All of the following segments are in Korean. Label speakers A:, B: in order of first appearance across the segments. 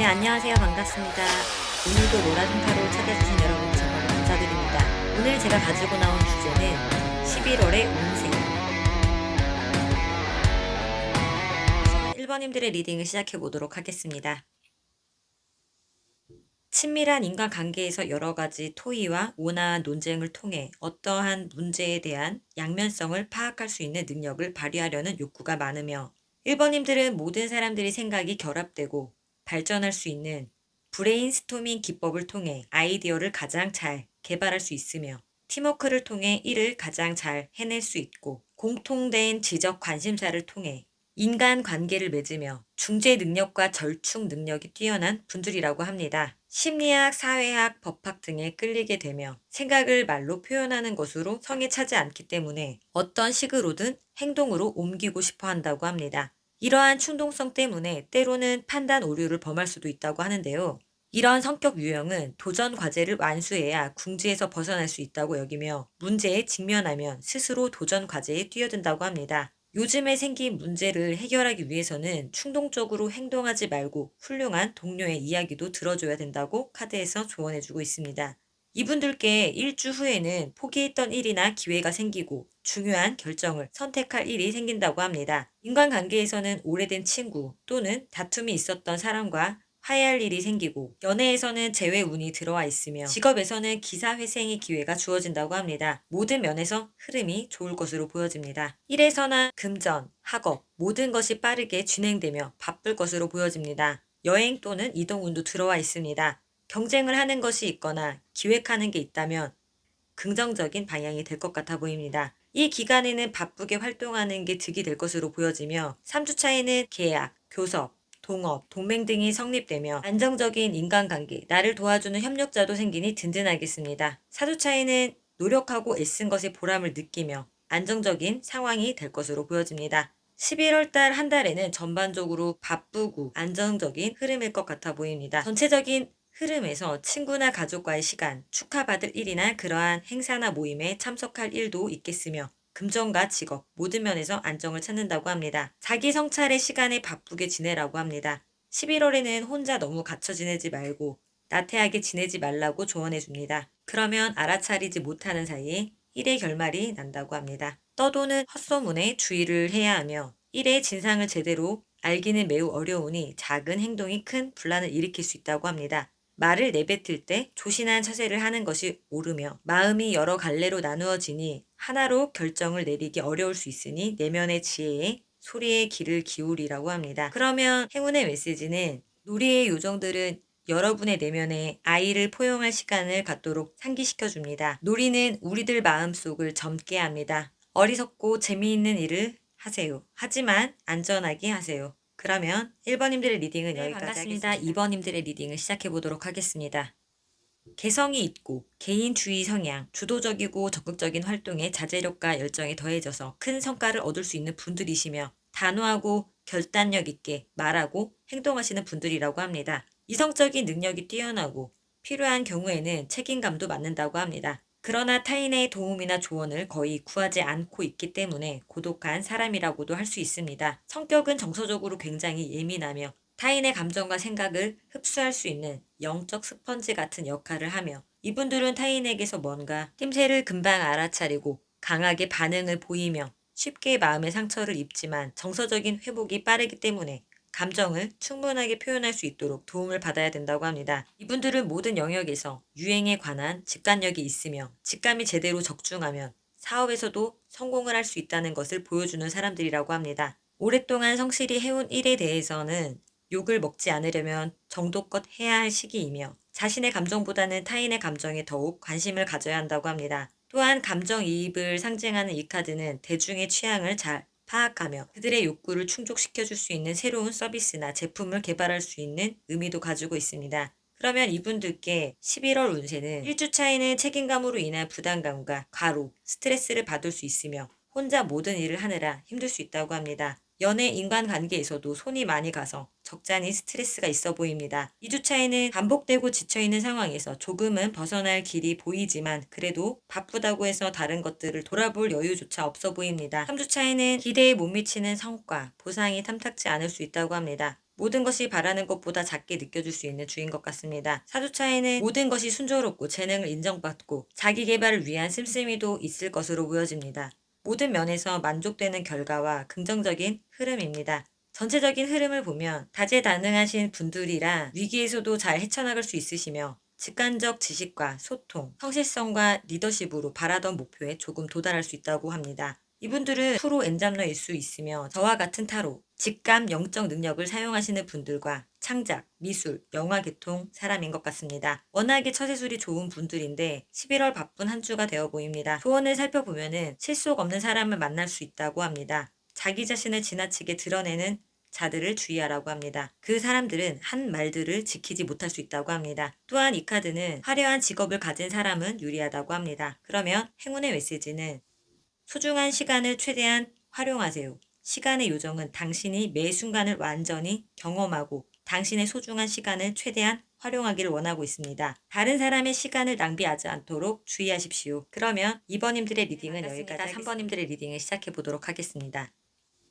A: 안녕하세요. 반갑습니다. 오늘도 노라진타로 찾아주신 여러분 정말 감사드립니다. 오늘 제가 가지고 나온 주제는 11월의 운세. 1번님들의 리딩을 시작해 보도록 하겠습니다. 친밀한 인간관계에서 여러 가지 토의와 온화한 논쟁을 통해 어떠한 문제에 대한 양면성을 파악할 수 있는 능력을 발휘하려는 욕구가 많으며 1번님들은 모든 사람들의 생각이 결합되고 발전할 수 있는 브레인스토밍 기법을 통해 아이디어를 가장 잘 개발할 수 있으며 팀워크를 통해 일을 가장 잘 해낼 수 있고 공통된 지적 관심사를 통해 인간관계를 맺으며 중재 능력과 절충 능력이 뛰어난 분들이라고 합니다. 심리학, 사회학, 법학 등에 끌리게 되며 생각을 말로 표현하는 것으로 성에 차지 않기 때문에 어떤 식으로든 행동으로 옮기고 싶어 한다고 합니다. 이러한 충동성 때문에 때로는 판단 오류를 범할 수도 있다고 하는데요. 이러한 성격 유형은 도전 과제를 완수해야 궁지에서 벗어날 수 있다고 여기며 문제에 직면하면 스스로 도전 과제에 뛰어든다고 합니다. 요즘에 생긴 문제를 해결하기 위해서는 충동적으로 행동하지 말고 훌륭한 동료의 이야기도 들어줘야 된다고 카드에서 조언해주고 있습니다. 이분들께 일주 후에는 포기했던 일이나 기회가 생기고 중요한 결정을 선택할 일이 생긴다고 합니다. 인간관계에서는 오래된 친구 또는 다툼이 있었던 사람과 화해할 일이 생기고 연애에서는 재회 운이 들어와 있으며 직업에서는 기사 회생의 기회가 주어진다고 합니다. 모든 면에서 흐름이 좋을 것으로 보여집니다. 일에서나 금전, 학업 모든 것이 빠르게 진행되며 바쁠 것으로 보여집니다. 여행 또는 이동 운도 들어와 있습니다. 경쟁을 하는 것이 있거나 기획하는 게 있다면 긍정적인 방향이 될 것 같아 보입니다. 이 기간에는 바쁘게 활동하는 게 득이 될 것으로 보여지며 3주차에는 계약, 교섭, 동업, 동맹 등이 성립되며 안정적인 인간관계, 나를 도와주는 협력자도 생기니 든든하겠습니다. 4주차에는 노력하고 애쓴 것의 보람을 느끼며 안정적인 상황이 될 것으로 보여집니다. 11월 달 한 달에는 전반적으로 바쁘고 안정적인 흐름일 것 같아 보입니다. 전체적인 흐름에서 친구나 가족과의 시간, 축하받을 일이나 그러한 행사나 모임에 참석할 일도 있겠으며 금전과 직업, 모든 면에서 안정을 찾는다고 합니다. 자기 성찰의 시간에 바쁘게 지내라고 합니다. 11월에는 혼자 너무 갇혀 지내지 말고 나태하게 지내지 말라고 조언해 줍니다. 그러면 알아차리지 못하는 사이에 일의 결말이 난다고 합니다. 떠도는 헛소문에 주의를 해야 하며 일의 진상을 제대로 알기는 매우 어려우니 작은 행동이 큰 분란을 일으킬 수 있다고 합니다. 말을 내뱉을 때 조신한 처세를 하는 것이 옳으며 마음이 여러 갈래로 나누어지니 하나로 결정을 내리기 어려울 수 있으니 내면의 지혜에 소리의 귀를 기울이라고 합니다. 그러면 행운의 메시지는 놀이의 요정들은 여러분의 내면에 아이를 포용할 시간을 갖도록 상기시켜 줍니다. 놀이는 우리들 마음속을 젊게 합니다. 어리석고 재미있는 일을 하세요. 하지만 안전하게 하세요. 그러면 1번님들의 리딩은 여기까지 반갑습니다. 하겠습니다. 2번님들의 리딩을 시작해 보도록 하겠습니다. 개성이 있고 개인주의 성향, 주도적이고 적극적인 활동에 자제력과 열정이 더해져서 큰 성과를 얻을 수 있는 분들이시며 단호하고 결단력 있게 말하고 행동하시는 분들이라고 합니다. 이성적인 능력이 뛰어나고 필요한 경우에는 책임감도 맡는다고 합니다. 그러나 타인의 도움이나 조언을 거의 구하지 않고 있기 때문에 고독한 사람이라고도 할 수 있습니다. 성격은 정서적으로 굉장히 예민하며 타인의 감정과 생각을 흡수할 수 있는 영적 스펀지 같은 역할을 하며 이분들은 타인에게서 뭔가 낌새를 금방 알아차리고 강하게 반응을 보이며 쉽게 마음의 상처를 입지만 정서적인 회복이 빠르기 때문에 감정을 충분하게 표현할 수 있도록 도움을 받아야 된다고 합니다. 이분들은 모든 영역에서 유행에 관한 직관력이 있으며 직감이 제대로 적중하면 사업에서도 성공을 할 수 있다는 것을 보여주는 사람들이라고 합니다. 오랫동안 성실히 해온 일에 대해서는 욕을 먹지 않으려면 정도껏 해야 할 시기이며 자신의 감정보다는 타인의 감정에 더욱 관심을 가져야 한다고 합니다. 또한 감정이입을 상징하는 이 카드는 대중의 취향을 잘 파악하며 그들의 욕구를 충족시켜줄 수 있는 새로운 서비스나 제품을 개발할 수 있는 의미도 가지고 있습니다. 그러면 이분들께 11월 운세는 1주차에는 책임감으로 인한 부담감과 과로, 스트레스를 받을 수 있으며 혼자 모든 일을 하느라 힘들 수 있다고 합니다. 연애 인간관계에서도 손이 많이 가서 적잖이 스트레스가 있어 보입니다. 2주차에는 반복되고 지쳐있는 상황에서 조금은 벗어날 길이 보이지만 그래도 바쁘다고 해서 다른 것들을 돌아볼 여유조차 없어 보입니다. 3주차에는 기대에 못 미치는 성과, 보상이 탐탁지 않을 수 있다고 합니다. 모든 것이 바라는 것보다 작게 느껴질 수 있는 주인 것 같습니다. 사주차에는 모든 것이 순조롭고 재능을 인정받고 자기 개발을 위한 씀씀이도 있을 것으로 보여집니다. 모든 면에서 만족되는 결과와 긍정적인 흐름입니다. 전체적인 흐름을 보면 다재다능하신 분들이라 위기에서도 잘 헤쳐나갈 수 있으시며 직관적 지식과 소통, 성실성과 리더십으로 바라던 목표에 조금 도달할 수 있다고 합니다. 이분들은 프로 엔잡러일 수 있으며 저와 같은 타로, 직감, 영적 능력을 사용하시는 분들과 창작, 미술, 영화 개통 사람인 것 같습니다. 워낙에 처세술이 좋은 분들인데 11월 바쁜 한 주가 되어 보입니다. 조언을 살펴보면 실속 없는 사람을 만날 수 있다고 합니다. 자기 자신을 지나치게 드러내는 자들을 주의하라고 합니다. 그 사람들은 한 말들을 지키지 못할 수 있다고 합니다. 또한 이 카드는 화려한 직업을 가진 사람은 유리하다고 합니다. 그러면 행운의 메시지는 소중한 시간을 최대한 활용하세요. 시간의 요정은 당신이 매 순간을 완전히 경험하고 당신의 소중한 시간을 최대한 활용하기를 원하고 있습니다. 다른 사람의 시간을 낭비하지 않도록 주의하십시오. 그러면 2번님들의 리딩은 여기까지 3번님들의 리딩을 시작해 보도록 하겠습니다.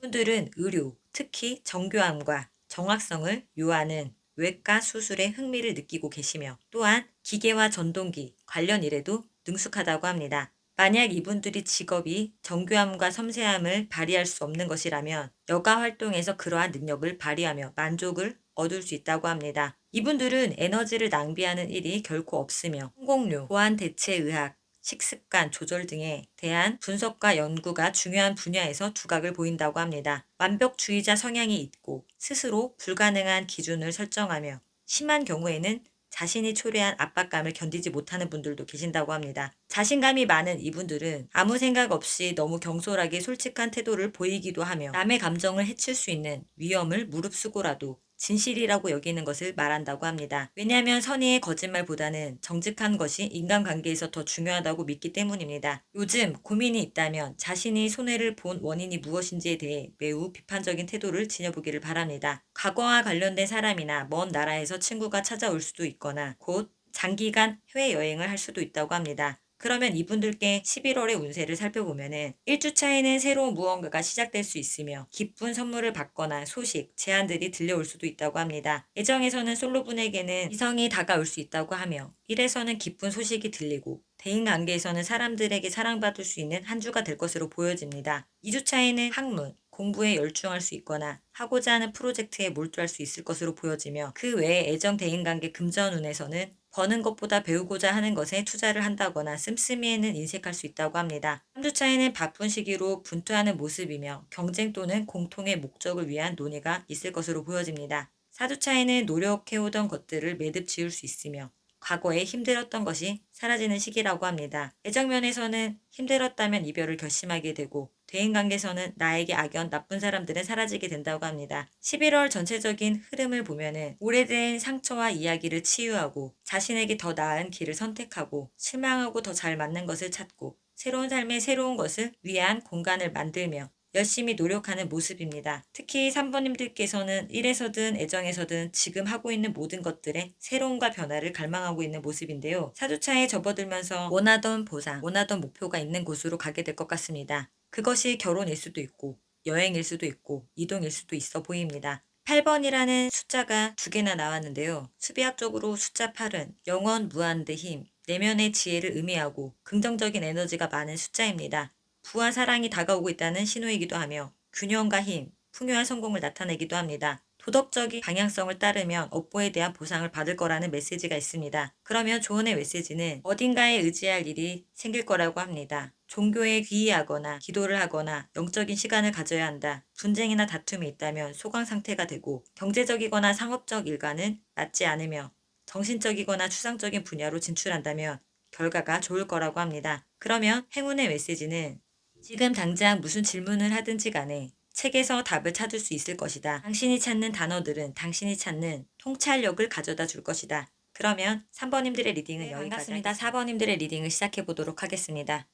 A: 분들은 의료, 특히 정교함과 정확성을 요하는 외과 수술에 흥미를 느끼고 계시며 또한 기계와 전동기 관련 일에도 능숙하다고 합니다. 만약 이분들이 직업이 정교함과 섬세함을 발휘할 수 없는 것이라면 여가 활동에서 그러한 능력을 발휘하며 만족을 얻을 수 있다고 합니다. 이분들은 에너지를 낭비하는 일이 결코 없으며 성공률, 보안 대체 의학, 식습관 조절 등에 대한 분석과 연구가 중요한 분야에서 두각을 보인다고 합니다. 완벽주의자 성향이 있고 스스로 불가능한 기준을 설정하며 심한 경우에는 자신이 초래한 압박감을 견디지 못하는 분들도 계신다고 합니다. 자신감이 많은 이분들은 아무 생각 없이 너무 경솔하게 솔직한 태도를 보이기도 하며 남의 감정을 해칠 수 있는 위험을 무릅쓰고라도 진실이라고 여기는 것을 말한다고 합니다. 왜냐하면 선의의 거짓말보다는 정직한 것이 인간관계에서 더 중요하다고 믿기 때문입니다. 요즘 고민이 있다면 자신이 손해를 본 원인이 무엇인지에 대해 매우 비판적인 태도를 지녀보기를 바랍니다. 과거와 관련된 사람이나 먼 나라에서 친구가 찾아올 수도 있거나 곧 장기간 해외여행을 할 수도 있다고 합니다. 그러면 이분들께 11월의 운세를 살펴보면은 1주차에는 새로운 무언가가 시작될 수 있으며 기쁜 선물을 받거나 소식, 제안들이 들려올 수도 있다고 합니다. 애정에서는 솔로분에게는 이성이 다가올 수 있다고 하며 1에서는 기쁜 소식이 들리고 대인관계에서는 사람들에게 사랑받을 수 있는 한 주가 될 것으로 보여집니다. 2주차에는 학문, 공부에 열중할 수 있거나 하고자 하는 프로젝트에 몰두할 수 있을 것으로 보여지며 그 외에 애정 대인관계 금전운에서는 버는 것보다 배우고자 하는 것에 투자를 한다거나 씀씀이에는 인색할 수 있다고 합니다. 3주차에는 바쁜 시기로 분투하는 모습이며 경쟁 또는 공통의 목적을 위한 논의가 있을 것으로 보여집니다. 4주차에는 노력해오던 것들을 매듭 지을 수 있으며 과거에 힘들었던 것이 사라지는 시기라고 합니다. 애정면에서는 힘들었다면 이별을 결심하게 되고 대인관계에서는 나에게 악연, 나쁜 사람들은 사라지게 된다고 합니다. 11월 전체적인 흐름을 보면은 오래된 상처와 이야기를 치유하고 자신에게 더 나은 길을 선택하고 실망하고 더 잘 맞는 것을 찾고 새로운 삶의 새로운 것을 위한 공간을 만들며 열심히 노력하는 모습입니다. 특히 3번님들께서는 일에서든 애정에서든 지금 하고 있는 모든 것들의 새로움과 변화를 갈망하고 있는 모습인데요. 사주차에 접어들면서 원하던 보상, 원하던 목표가 있는 곳으로 가게 될 것 같습니다. 그것이 결혼일 수도 있고 여행일 수도 있고 이동일 수도 있어 보입니다. 8번이라는 숫자가 2개나 나왔는데요. 수비학적으로 숫자 8은 영원 무한대 힘, 내면의 지혜를 의미하고 긍정적인 에너지가 많은 숫자입니다. 부와 사랑이 다가오고 있다는 신호이기도 하며 균형과 힘, 풍요한 성공을 나타내기도 합니다. 도덕적인 방향성을 따르면 업보에 대한 보상을 받을 거라는 메시지가 있습니다. 그러면 조언의 메시지는 어딘가에 의지할 일이 생길 거라고 합니다. 종교에 귀의하거나 기도를 하거나 영적인 시간을 가져야 한다. 분쟁이나 다툼이 있다면 소강 상태가 되고 경제적이거나 상업적 일과는 맞지 않으며 정신적이거나 추상적인 분야로 진출한다면 결과가 좋을 거라고 합니다. 그러면 행운의 메시지는 지금 당장 무슨 질문을 하든지 간에 책에서 답을 찾을 수 있을 것이다. 당신이 찾는 단어들은 당신이 찾는 통찰력을 가져다 줄 것이다. 그러면 3번님들의 리딩은 여기까지 반갑습니다. 4번님들의 리딩을 시작해 보도록 하겠습니다.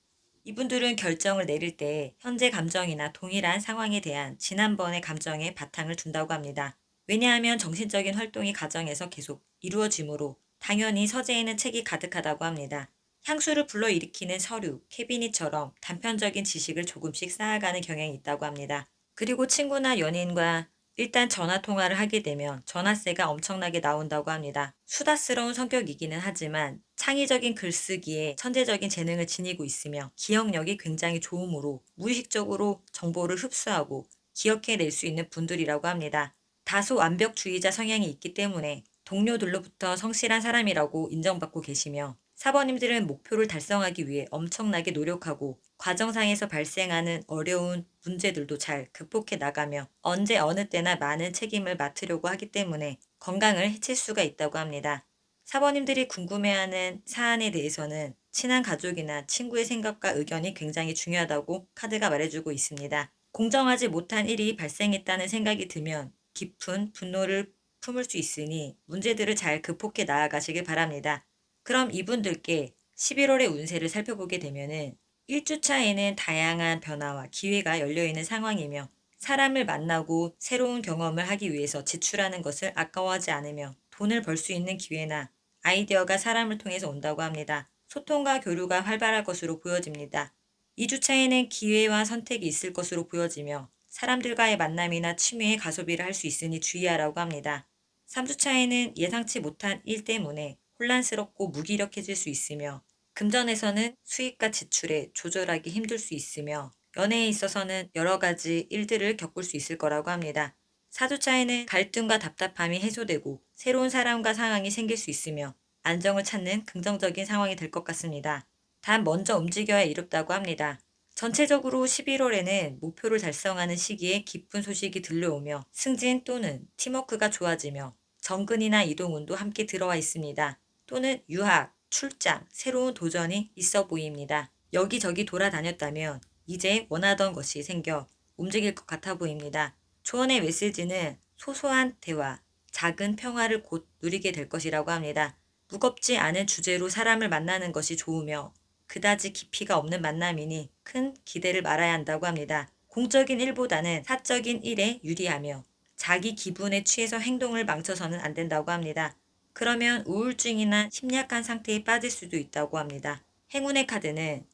A: 이분들은 결정을 내릴 때 현재 감정이나 동일한 상황에 대한 지난번의 감정에 바탕을 둔다고 합니다. 왜냐하면 정신적인 활동이 가정에서 계속 이루어지므로 당연히 서재에는 책이 가득하다고 합니다. 향수를 불러일으키는 서류, 캐비닛처럼 단편적인 지식을 조금씩 쌓아가는 경향이 있다고 합니다. 그리고 친구나 연인과 일단 전화 통화를 하게 되면 전화세가 엄청나게 나온다고 합니다. 수다스러운 성격이기는 하지만 창의적인 글쓰기에 천재적인 재능을 지니고 있으며 기억력이 굉장히 좋으므로 무의식적으로 정보를 흡수하고 기억해낼 수 있는 분들이라고 합니다. 다소 완벽주의자 성향이 있기 때문에 동료들로부터 성실한 사람이라고 인정받고 계시며 사번님들은 목표를 달성하기 위해 엄청나게 노력하고 과정상에서 발생하는 어려운 문제들도 잘 극복해 나가며 언제 어느 때나 많은 책임을 맡으려고 하기 때문에 건강을 해칠 수가 있다고 합니다. 사번님들이 궁금해하는 사안에 대해서는 친한 가족이나 친구의 생각과 의견이 굉장히 중요하다고 카드가 말해주고 있습니다. 공정하지 못한 일이 발생했다는 생각이 들면 깊은 분노를 품을 수 있으니 문제들을 잘 극복해 나아가시길 바랍니다. 그럼 이분들께 11월의 운세를 살펴보게 되면은 1주차에는 다양한 변화와 기회가 열려있는 상황이며 사람을 만나고 새로운 경험을 하기 위해서 지출하는 것을 아까워하지 않으며 돈을 벌 수 있는 기회나 아이디어가 사람을 통해서 온다고 합니다. 소통과 교류가 활발할 것으로 보여집니다. 2주차에는 기회와 선택이 있을 것으로 보여지며 사람들과의 만남이나 취미에 가소비를 할 수 있으니 주의하라고 합니다. 3주차에는 예상치 못한 일 때문에 혼란스럽고 무기력해질 수 있으며 금전에서는 수입과 지출에 조절하기 힘들 수 있으며 연애에 있어서는 여러 가지 일들을 겪을 수 있을 거라고 합니다. 4주차에는 갈등과 답답함이 해소되고 새로운 사람과 상황이 생길 수 있으며 안정을 찾는 긍정적인 상황이 될 것 같습니다. 단 먼저 움직여야 이롭다고 합니다. 전체적으로 11월에는 목표를 달성하는 시기에 기쁜 소식이 들려오며 승진 또는 팀워크가 좋아지며 정근이나 이동운도 함께 들어와 있습니다. 또는 유학, 출장, 새로운 도전이 있어 보입니다. 여기저기 돌아다녔다면 이제 원하던 것이 생겨 움직일 것 같아 보입니다. 조언의 메시지는 소소한 대화, 작은 평화를 곧 누리게 될 것이라고 합니다. 무겁지 않은 주제로 사람을 만나는 것이 좋으며 그다지 깊이가 없는 만남이니 큰 기대를 말아야 한다고 합니다. 공적인 일보다는 사적인 일에 유리하며 자기 기분에 취해서 행동을 망쳐서는 안 된다고 합니다. 그러면 우울증이나 심약한 상태에 빠질 수도 있다고 합니다. 행운의 카드는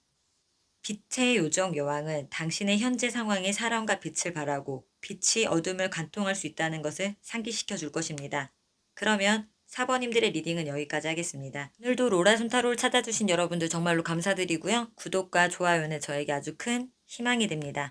A: 빛의 요정 여왕은 당신의 현재 상황에 사랑과 빛을 바라고 빛이 어둠을 관통할 수 있다는 것을 상기시켜 줄 것입니다. 그러면 사번님들의 리딩은 여기까지 하겠습니다. 오늘도 로라순타로를 찾아주신 여러분들 정말로 감사드리고요. 구독과 좋아요는 저에게 아주 큰 희망이 됩니다.